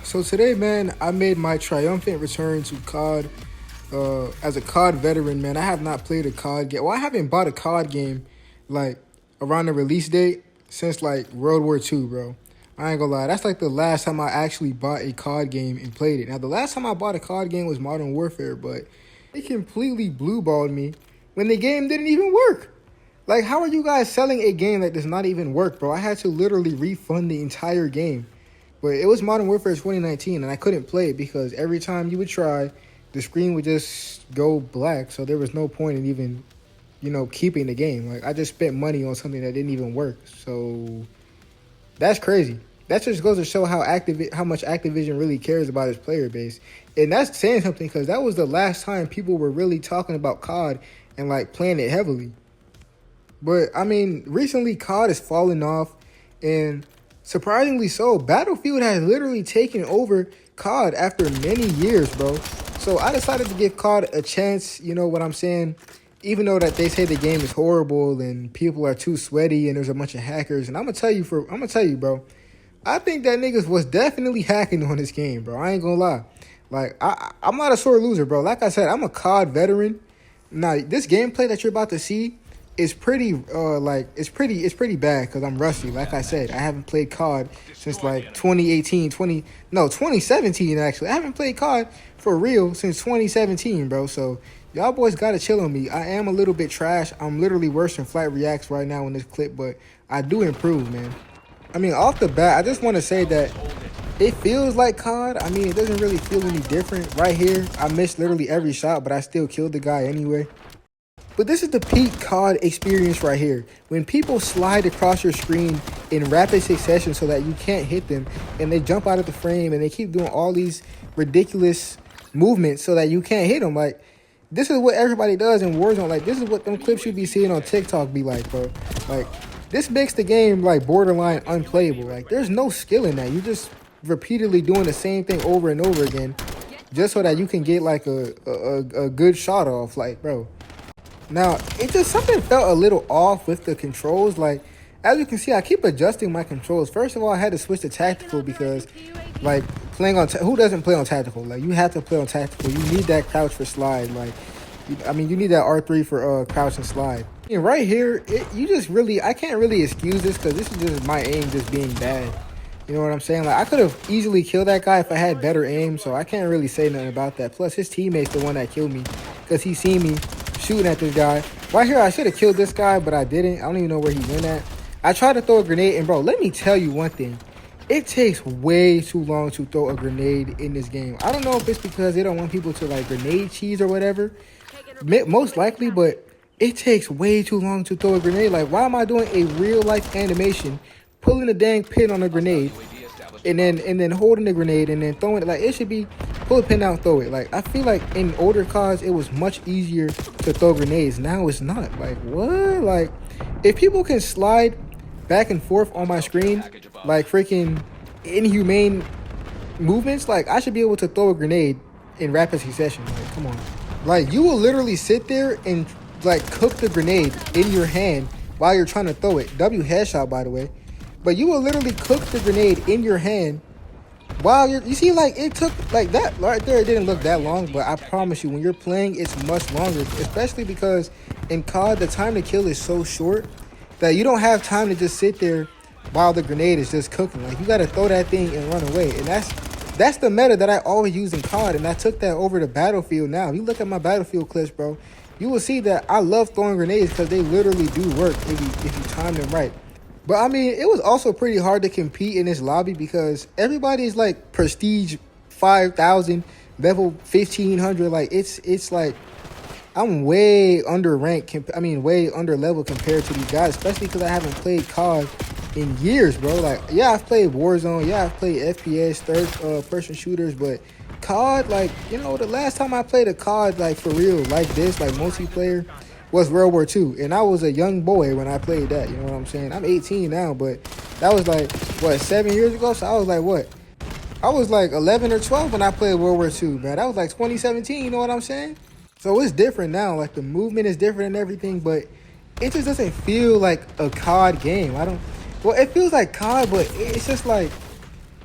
So today, man, I made my triumphant return to COD. As a COD veteran, man, I have not played a COD game. Well, I haven't bought a COD game like around the release date since like World War II, bro. I ain't gonna lie, that's like the last time I actually bought a COD game and played it. Now, the last time I bought a COD game was Modern Warfare, but it completely blueballed me when the game didn't even work. Like, how are you guys selling a game that does not even work, bro? I had to literally refund the entire game. But it was Modern Warfare 2019, and I couldn't play it because every time you would try, the screen would just go black. So there was no point in even, keeping the game. Like, I just spent money on something that didn't even work. So that's crazy. That just goes to show how much Activision really cares about its player base. And that's saying something because that was the last time people were really talking about COD and like playing it heavily. But I mean, recently COD has fallen off, and surprisingly so, Battlefield has literally taken over COD after many years, bro. So I decided to give COD a chance. You know what I'm saying? Even though that they say the game is horrible and people are too sweaty and there's a bunch of hackers, and I'm gonna tell you, bro. I think that niggas was definitely hacking on this game, bro. I ain't gonna lie. Like I'm not a sore loser, bro. Like I said, I'm a COD veteran. Now this gameplay that you're about to see is pretty it's pretty bad because I'm rusty. Like I said, I haven't played COD since like 2017 actually. I haven't played COD for real since 2017, bro. So y'all boys gotta chill on me. I am a little bit trash. I'm literally worse than Flat Reacts right now in this clip, but I do improve, man. I mean, off the bat, I just want to say that it feels like COD. I mean, it doesn't really feel any different. Right here, I missed literally every shot, but I still killed the guy anyway. But this is the peak COD experience right here. When people slide across your screen in rapid succession so that you can't hit them, and they jump out of the frame, and they keep doing all these ridiculous movements so that you can't hit them. Like, this is what everybody does in Warzone. Like, this is what them clips you be seeing on TikTok be like, bro. Like, this makes the game, like, borderline unplayable. Like, there's no skill in that. You just repeatedly doing the same thing over and over again just so that you can get, like, a good shot off. Like, bro. Now, it just something felt a little off with the controls. Like, as you can see, I keep adjusting my controls. First of all, I had to switch to tactical because, like, playing on who doesn't play on tactical? Like, you have to play on tactical. You need that crouch for slide. Like, you need that R3 for crouch and slide. And right here, I can't really excuse this because this is just my aim just being bad. You know what I'm saying? Like, I could have easily killed that guy if I had better aim, so I can't really say nothing about that. Plus, his teammate's the one that killed me because he seen me shooting at this guy. Right here, I should have killed this guy, but I didn't. I don't even know where he went at. I tried to throw a grenade, and bro, let me tell you one thing. It takes way too long to throw a grenade in this game. I don't know if it's because they don't want people to, like, grenade cheese or whatever. Most likely, but it takes way too long to throw a grenade. Like, why am I doing a real-life animation, pulling a dang pin on a grenade, and then holding the grenade and then throwing it? Like, it should be pull a pin out, throw it. Like, I feel like in older CODs it was much easier to throw grenades. Now it's not. Like, what? Like, if people can slide back and forth on my screen like freaking inhumane movements, like, I should be able to throw a grenade in rapid succession. Like, come on. Like, you will literally sit there and like cook the grenade in your hand while you're trying to throw it. W headshot, by the way. But you will literally cook the grenade in your hand while you see, like, it took like that right there. It didn't look that long, but I promise you, when you're playing, it's much longer. Especially because in COD, the time to kill is so short that you don't have time to just sit there while the grenade is just cooking. Like, you got to throw that thing and run away. And that's the meta that I always use in COD, and I took that over to Battlefield now. If you look at my Battlefield clips, bro, you will see that I love throwing grenades because they literally do work if you time them right. But I mean, it was also pretty hard to compete in this lobby because everybody's like prestige 5,000, level 1,500. Like, it's like I'm way under ranked. Way under level compared to these guys, especially because I haven't played COD in years, bro. Like, yeah, I've played Warzone, yeah, I've played FPS, third person shooters, but COD, like, the last time I played a COD, like, for real, like this, like, multiplayer, was World War II, and I was a young boy when I played that. You know what I'm saying? I'm 18 now, but that was like, what, 7 years ago? So I was like, what? I was like 11 or 12 when I played World War II, man. That was like 2017, you know what I'm saying? So it's different now. Like, the movement is different and everything, but it just doesn't feel like a COD game. Well, it feels like COD, but it's just like,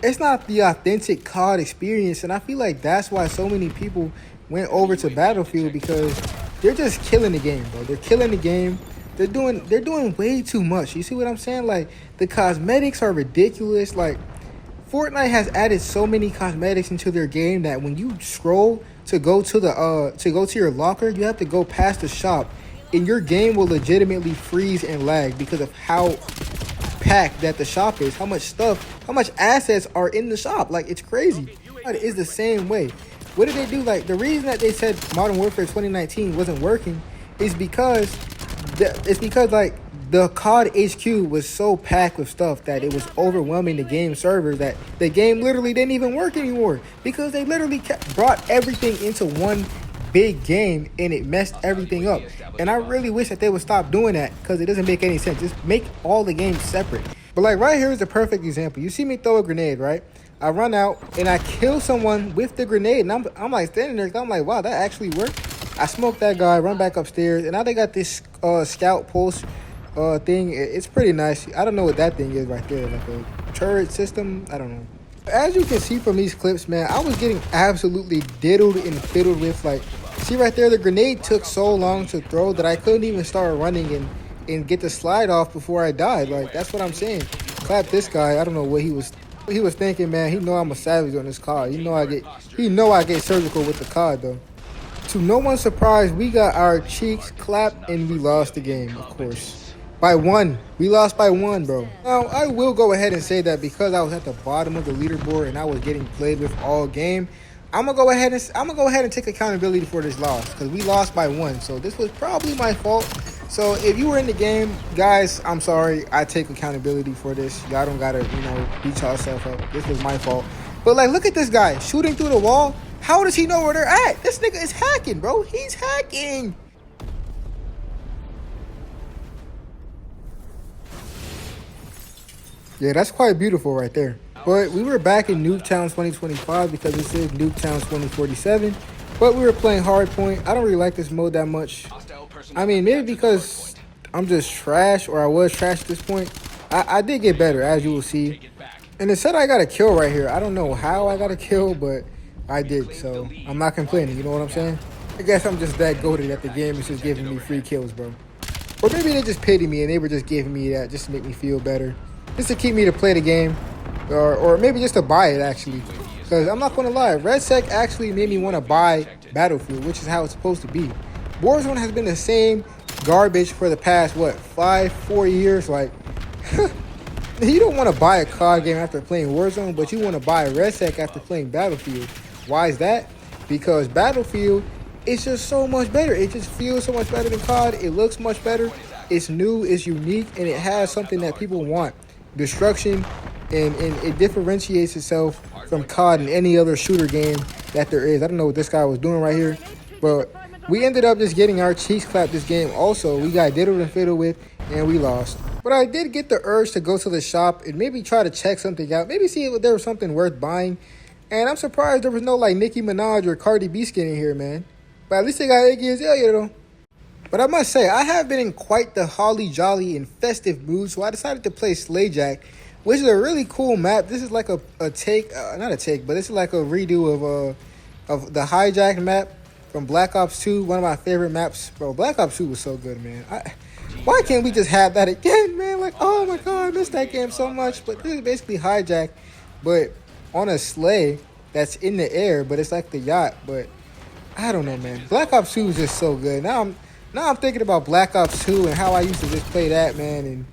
It's not the authentic COD experience, and I feel like that's why so many people went over to Battlefield because they're just killing the game, bro. They're killing the game. They're doing way too much. You see what I'm saying? Like the cosmetics are ridiculous. Like Fortnite has added so many cosmetics into their game that when you scroll to go to your locker, you have to go past the shop, and your game will legitimately freeze and lag because of how packed that the shop is, how much stuff, how much assets are in the shop. Like it's crazy. It is the same way. What did they do? Like the reason that they said Modern Warfare 2019 wasn't working is because like the COD HQ was so packed with stuff that it was overwhelming the game servers that the game literally didn't even work anymore because they literally brought everything into one big game and it messed everything up. And I really wish that they would stop doing that because it doesn't make any sense. Just make all the games separate. But like right here is the perfect example. You see me throw a grenade, right? I run out and I kill someone with the grenade, and I'm like standing there. I'm like, wow, that actually worked. I smoke that guy, run back upstairs, and now they got this scout pulse thing. It's pretty nice. I don't know what that thing is right there, like a turret system. I don't know. As you can see from these clips, man, I was getting absolutely diddled and fiddled with. Like, see right there, the grenade took so long to throw that I couldn't even start running and get the slide off before I died. Like, that's what I'm saying. Clap this guy. I don't know what he was thinking, man. He know I'm a savage on this COD. He know I get surgical with the COD though. To no one's surprise, we got our cheeks clapped and we lost the game, of course. By one. We lost by one, bro. Now, I will go ahead and say that because I was at the bottom of the leaderboard and I was getting played with all game, I'm gonna go ahead and take accountability for this loss because we lost by one. So this was probably my fault. So if you were in the game, guys, I'm sorry. I take accountability for this. Y'all don't gotta, beat yourself up. This was my fault. But like, look at this guy shooting through the wall. How does he know where they're at? This nigga is hacking, bro. He's hacking. Yeah, that's quite beautiful right there. But we were back in Nuketown 2025 because it says Nuketown 2047. But we were playing Hardpoint. I don't really like this mode that much. I mean, maybe because I'm just trash or I was trash at this point. I did get better, as you will see. And it said I got a kill right here. I don't know how I got a kill, but I did. So I'm not complaining. You know what I'm saying? I guess I'm just that goated that the game is just giving me free kills, bro. Or maybe they just pity me and they were just giving me that just to make me feel better. Just to keep me to play the game. Or maybe just to buy it, actually. Because I'm not going to lie. RedSec actually made me want to buy Battlefield, which is how it's supposed to be. Warzone has been the same garbage for the past, 4 years? Like, you don't want to buy a COD game after playing Warzone, but you want to buy RedSec after playing Battlefield. Why is that? Because Battlefield is just so much better. It just feels so much better than COD. It looks much better. It's new, it's unique, and it has something that people want. Destruction, and it differentiates itself from COD and any other shooter game that there is. I don't know what this guy was doing right here, but we ended up just getting our cheeks clapped this game. Also, we got diddled and fiddled with, and we lost. But I did get the urge to go to the shop and maybe try to check something out. Maybe see if there was something worth buying. And I'm surprised there was no, like, Nicki Minaj or Cardi B skin in here, man. But at least they got Iggy Azalea, though. But I must say, I have been in quite the holly jolly and festive mood, so I decided to play Slayjack, which is a really cool map. This is like a take, not a take, but this is like a redo of the hijacked map from Black Ops 2, one of my favorite maps. Bro, Black Ops 2 was so good, man. Why can't we just have that again, man? Like, oh my god, I miss that game so much. But this is basically hijack, but on a sleigh that's in the air, but it's like the yacht. But I don't know, man. Black Ops 2 is just so good. Now I'm thinking about Black Ops 2 and how I used to just play that, man, and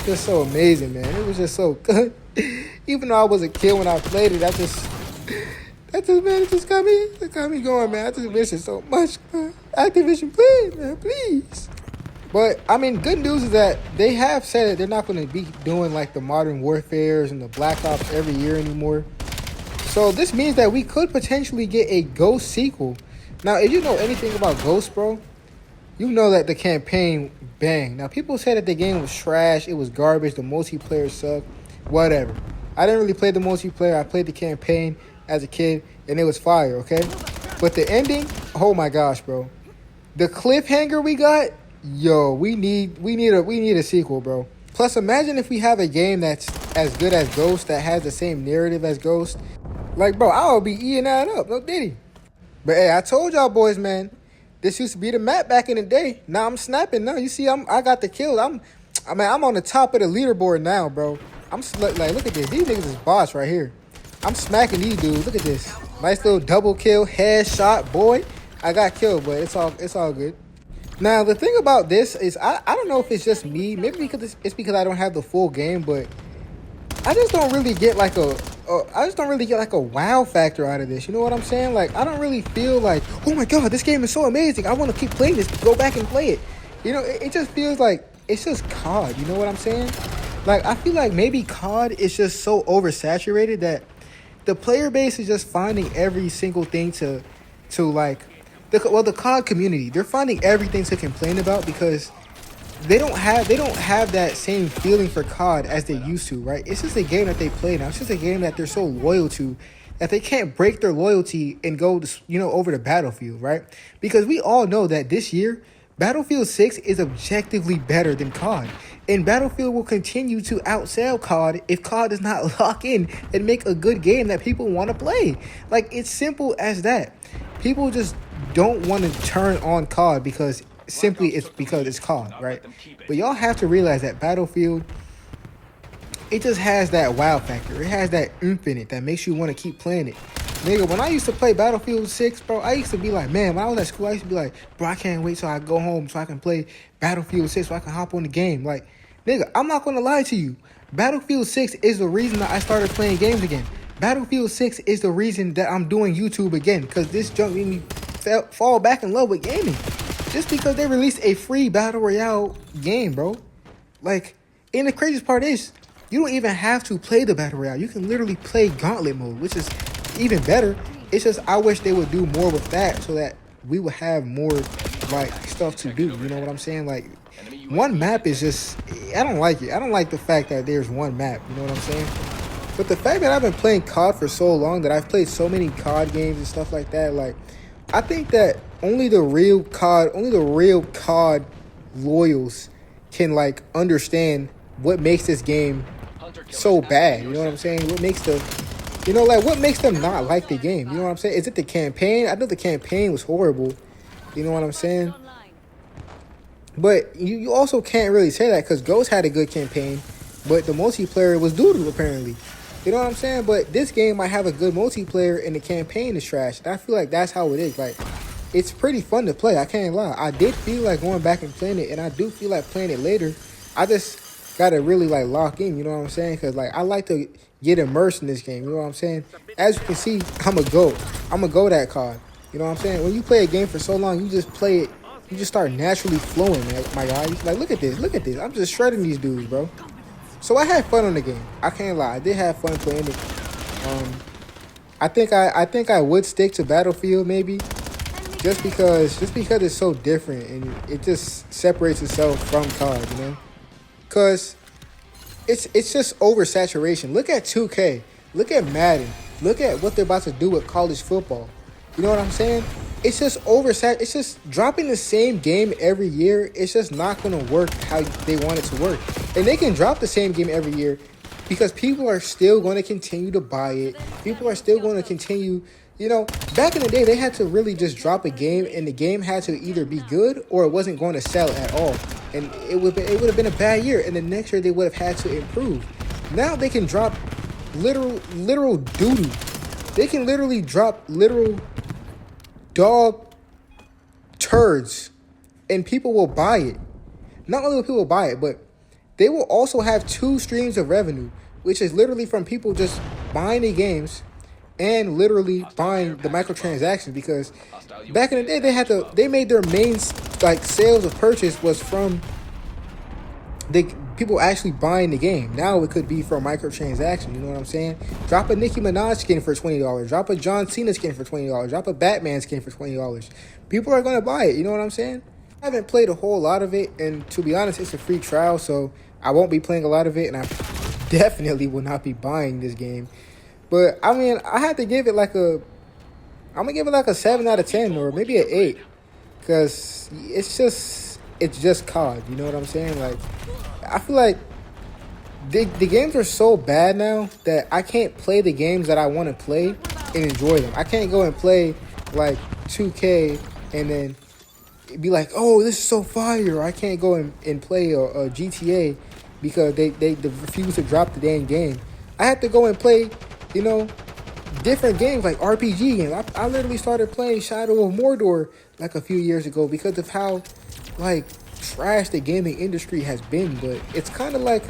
just so amazing, man. It was just so good. Even though I was a kid when I played it, that just man, it just got me going, man. I just miss it so much. Activision, please, man, please. But I mean, good news is that they have said that they're not going to be doing like the Modern Warfares and the Black Ops every year anymore. So this means that we could potentially get a Ghost sequel. Now, if you know anything about Ghost, bro, you know that the campaign bang. Now, people say that the game was trash, it was garbage, the multiplayer sucked, whatever. I didn't really play the multiplayer. I played the campaign as a kid, and it was fire, okay? But the ending, oh my gosh, bro. The cliffhanger we got, yo, we need a sequel, bro. Plus, imagine if we have a game that's as good as Ghost, that has the same narrative as Ghost. Like, bro, I would be eating that up, no diddy. But hey, I told y'all boys, man, this used to be the map back in the day. Now I'm snapping. Now you see, I got the kill. I'm on the top of the leaderboard now, bro. Like, look at this. These niggas is boss right here. I'm smacking these dudes. Look at this. Nice little double kill, headshot, boy. I got killed, but it's all good. Now the thing about this is I don't know if it's just me. Maybe because it's because I don't have the full game, but I just don't really get like a wow factor out of this. You know what I'm saying? Like, I don't really feel like, oh my god, this game is so amazing, I want to keep playing this, go back and play it. You know, it just feels like it's just COD. You know what I'm saying? Like, I feel like maybe COD is just so oversaturated that the player base is just finding every single thing to like the COD community. They're finding everything to complain about because they don't have that same feeling for COD as they used to, right? It's just a game that they play now. It's just a game that they're so loyal to that they can't break their loyalty and go over to Battlefield, right? Because we all know that this year Battlefield 6 is objectively better than COD. And Battlefield will continue to outsell COD if COD does not lock in and make a good game that people want to play. Like, it's simple as that. People just don't want to turn on COD because it's COD, right? But y'all have to realize that Battlefield, it just has that wow factor. It has that oomph in it that makes you want to keep playing it. Nigga, when I used to play Battlefield 6, bro, I used to be like, man, when I was at school, I used to be like, bro, I can't wait till I go home so I can play Battlefield 6 so I can hop on the game. Like, nigga, I'm not going to lie to you. Battlefield 6 is the reason that I started playing games again. Battlefield 6 is the reason that I'm doing YouTube again, because this junk made me fall back in love with gaming. Just because they released a free Battle Royale game, bro. Like, and the craziest part is, you don't even have to play the Battle Royale. You can literally play Gauntlet mode, which is even better. It's just, I wish they would do more with that so that we would have more, like, stuff to do. You know what I'm saying? Like, one map is just, I don't like it. I don't like the fact that there's one map. You know what I'm saying? But the fact that I've been playing COD for so long, that I've played so many COD games and stuff like that, like, I think that only the real COD loyals can, like, understand what makes this game so bad. You know what I'm saying? What makes what makes them not like the game? You know what I'm saying? Is it the campaign? I know the campaign was horrible. You know what I'm saying? But you also can't really say that because Ghost had a good campaign, but the multiplayer was doodle apparently. You know what I'm saying? But this game might have a good multiplayer and the campaign is trash. And I feel like that's how it is. Like, it's pretty fun to play. I can't lie. I did feel like going back and playing it, and I do feel like playing it later. I just gotta really, like, lock in. You know what I'm saying? Because, like, I like to get immersed in this game. You know what I'm saying? As you can see, I'm a GOAT. I'm a GOAT at COD. You know what I'm saying? When you play a game for so long, you just play it. You just start naturally flowing, man, my guys. Like, look at this. Look at this. I'm just shredding these dudes, bro. So I had fun on the game. I can't lie. I did have fun playing it. I think I would stick to Battlefield maybe, just because it's so different and it just separates itself from COD, you know? Cause it's just oversaturation. Look at 2K. Look at Madden. Look at what they're about to do with college football. You know what I'm saying? It's just It's just dropping the same game every year. It's just not going to work how they want it to work. And they can drop the same game every year because people are still going to continue to buy it. People are still going to continue. You know, back in the day, they had to really just drop a game, and the game had to either be good or it wasn't going to sell at all. And it would have been a bad year. And the next year, they would have had to improve. Now they can drop literal doo-doo. They can literally drop literal dog turds and people will buy it. Not only will people buy it, but they will also have two streams of revenue, which is literally from people just buying the games and literally buying the microtransactions. Because back in the day, they made their main, like, sales of purchase was from the people actually buying the game. Now it could be for a microtransaction. You know what I'm saying? Drop a Nicki Minaj skin for $20. Drop a John Cena skin for $20. Drop a Batman skin for $20. People are gonna buy it. You know what I'm saying? I haven't played a whole lot of it, and to be honest, it's a free trial, so I won't be playing a lot of it, and I definitely will not be buying this game. But I mean, I had to give it like I'm gonna give it like a 7 out of 10 or maybe an 8, because it's just COD. You know what I'm saying? Like, I feel like The games are so bad now that I can't play the games that I want to play and enjoy them. I can't go and play like 2K and then be like, oh, this is so fire. I can't go and play a GTA because they refuse to drop the damn game. I have to go and play, you know, different games like RPG games. I literally started playing Shadow of Mordor like a few years ago because of how like trash the gaming industry has been. But it's kind of like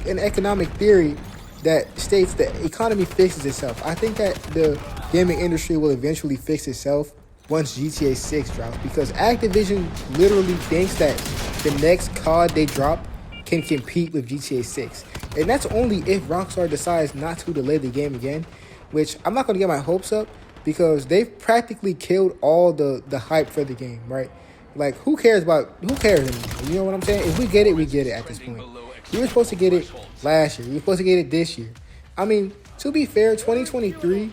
an economic theory that states that economy fixes itself. I think that the gaming industry will eventually fix itself once GTA 6 drops because Activision literally thinks that the next COD they drop can compete with GTA 6. And that's only if Rockstar decides not to delay the game again, which I'm not going to get my hopes up because they've practically killed all the hype for the game, right? Like, who cares anymore? You know what I'm saying? If we get it at this point. We were supposed to get it last year. We were supposed to get it this year. I mean, to be fair, 2023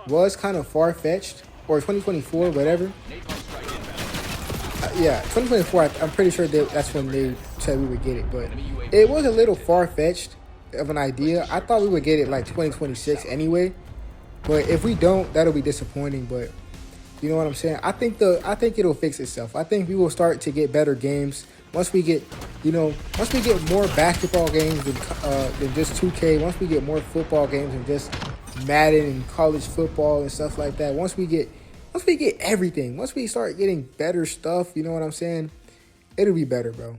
was kind of far-fetched, or 2024, whatever. Yeah, 2024, I'm pretty sure that's when they said we would get it, but it was a little far-fetched of an idea. I thought we would get it like 2026 anyway, but if we don't, that'll be disappointing, but you know what I'm saying? I think it'll fix itself. I think we will start to get better games once we get more basketball games than just 2K. Once we get more football games than just Madden and college football and stuff like that. Once we get everything. Once we start getting better stuff, you know what I'm saying? It'll be better, bro.